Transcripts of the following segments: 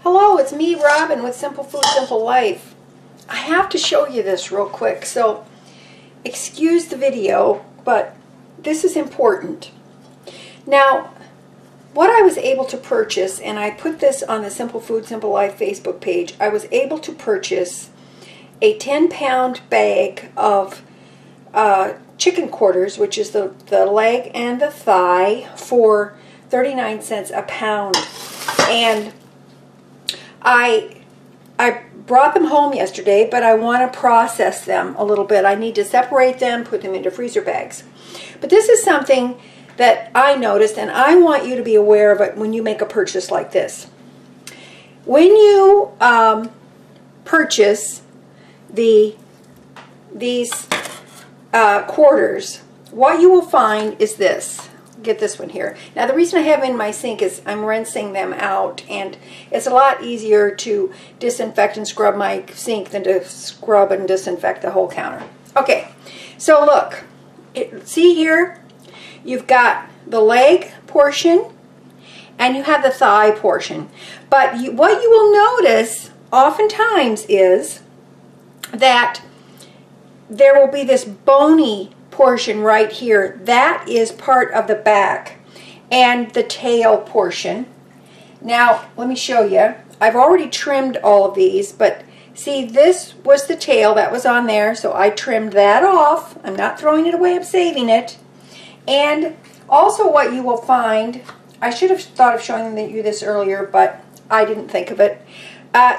Hello, it's me, Robin, with Simple Food, Simple Life. I have to show you this real quick, so excuse the video, but this is important. Now, what I was able to purchase, and I put this on the Simple Food, Simple Life Facebook page, I was able to purchase a 10-pound bag of chicken quarters, which is the leg and the thigh, for 39 cents a pound. And I brought them home yesterday, but I want to process them a little bit. I need to separate them, put them into freezer bags. But this is something that I noticed, and I want you to be aware of it when you make a purchase like this. When you purchase these quarters, what you will find is this. Get this one here. Now, the reason I have them in my sink is I'm rinsing them out, and it's a lot easier to disinfect and scrub my sink than to scrub and disinfect the whole counter. Okay, so look, see here, you've got the leg portion and you have the thigh portion. But what you will notice oftentimes is that there will be this bony portion right here. That is part of the back and the tail portion. Now, let me show you. I've already trimmed all of these, but see, this was the tail that was on there, so I trimmed that off. I'm not throwing it away, I'm saving it. And also what you will find, I should have thought of showing you this earlier, but I didn't think of it.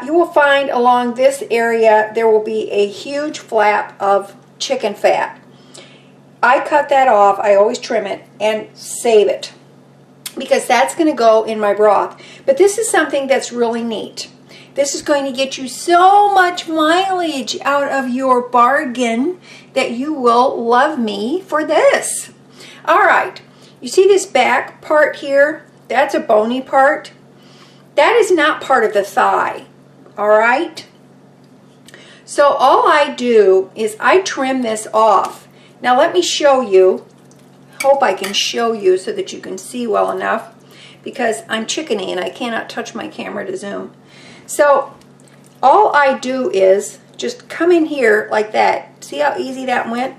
You will find along this area there will be a huge flap of chicken fat. I cut that off. I always trim it and save it because that's going to go in my broth. But this is something that's really neat. This is going to get you so much mileage out of your bargain that you will love me for this. All right, you see this back part here? That's a bony part. That is not part of the thigh, all right? So all I do is I trim this off. Now let me show you. Hope I can show you so that you can see well enough, because I'm chickeny and I cannot touch my camera to zoom. So all I do is just come in here like that. See how easy that went?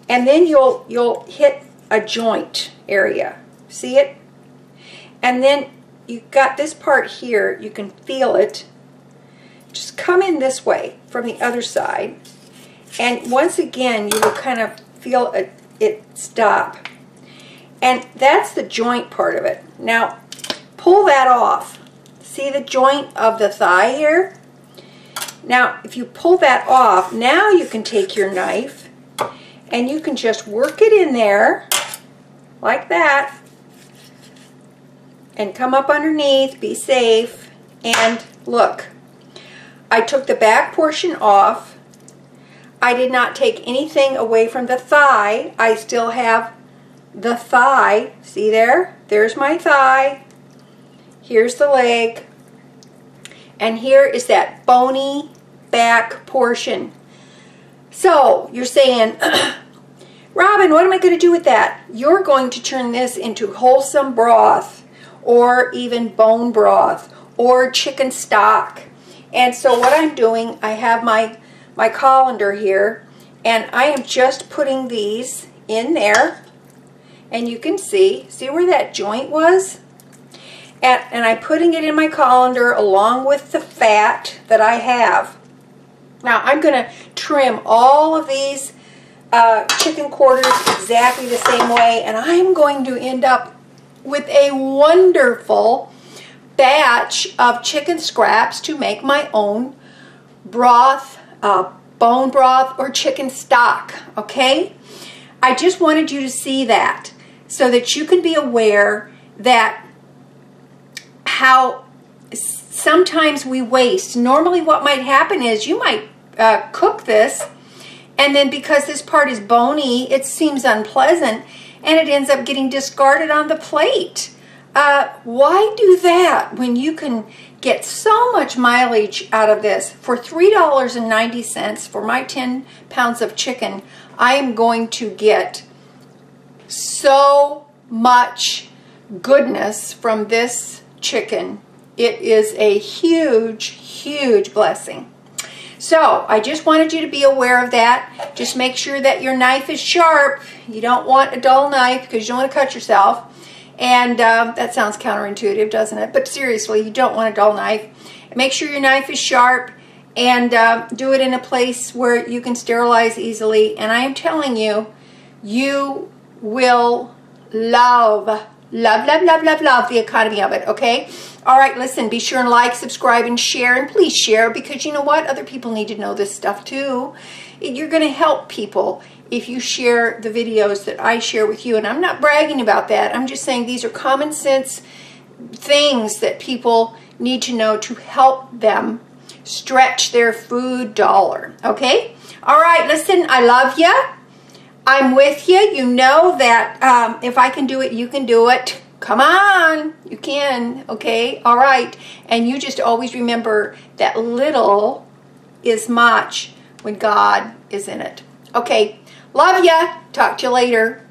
And then you'll hit a joint area. See it? And then you've got this part here. You can feel it. Just come in this way from the other side. And once again, you will kind of feel it stop. And that's the joint part of it. Now, pull that off. See the joint of the thigh here? Now, if you pull that off, now you can take your knife and you can just work it in there like that and come up underneath, be safe, and look. I took the back portion off. I did not take anything away from the thigh. I still have the thigh. See there? There's my thigh. Here's the leg. And here is that bony back portion. So you're saying, Robin, what am I going to do with that? You're going to turn this into wholesome broth, or even bone broth, or chicken stock. And so what I'm doing, I have my colander here, and I am just putting these in there, and you can see where that joint was? And I'm putting it in my colander along with the fat that I have. Now I'm going to trim all of these chicken quarters exactly the same way, and I'm going to end up with a wonderful batch of chicken scraps to make my own broth, bone broth, or chicken stock, okay? I just wanted you to see that so that you can be aware that how sometimes we waste. Normally what might happen is you might cook this, and then because this part is bony, it seems unpleasant, and it ends up getting discarded on the plate. Why do that when you can get so much mileage out of this? For $3.90 for my 10 pounds of chicken, I am going to get so much goodness from this chicken It is a huge, huge blessing. So I just wanted you to be aware of that. Just make sure that your knife is sharp. You don't want a dull knife because you don't want to cut yourself. And that sounds counterintuitive, doesn't it? But seriously, you don't want a dull knife. Make sure your knife is sharp, and do it in a place where you can sterilize easily. And I am telling you, you will love the economy of it, okay? All right, listen, be sure and like, subscribe, and share. And please share, because you know what? Other people need to know this stuff too. You're going to help people if you share the videos that I share with you. And I'm not bragging about that. I'm just saying these are common sense things that people need to know to help them stretch their food dollar, okay? All right, listen, I love you. I'm with you. You know that if I can do it, you can do it. Come on, you can, okay? All right, and you just always remember that little is much when God is in it. Okay, love ya. Talk to you later.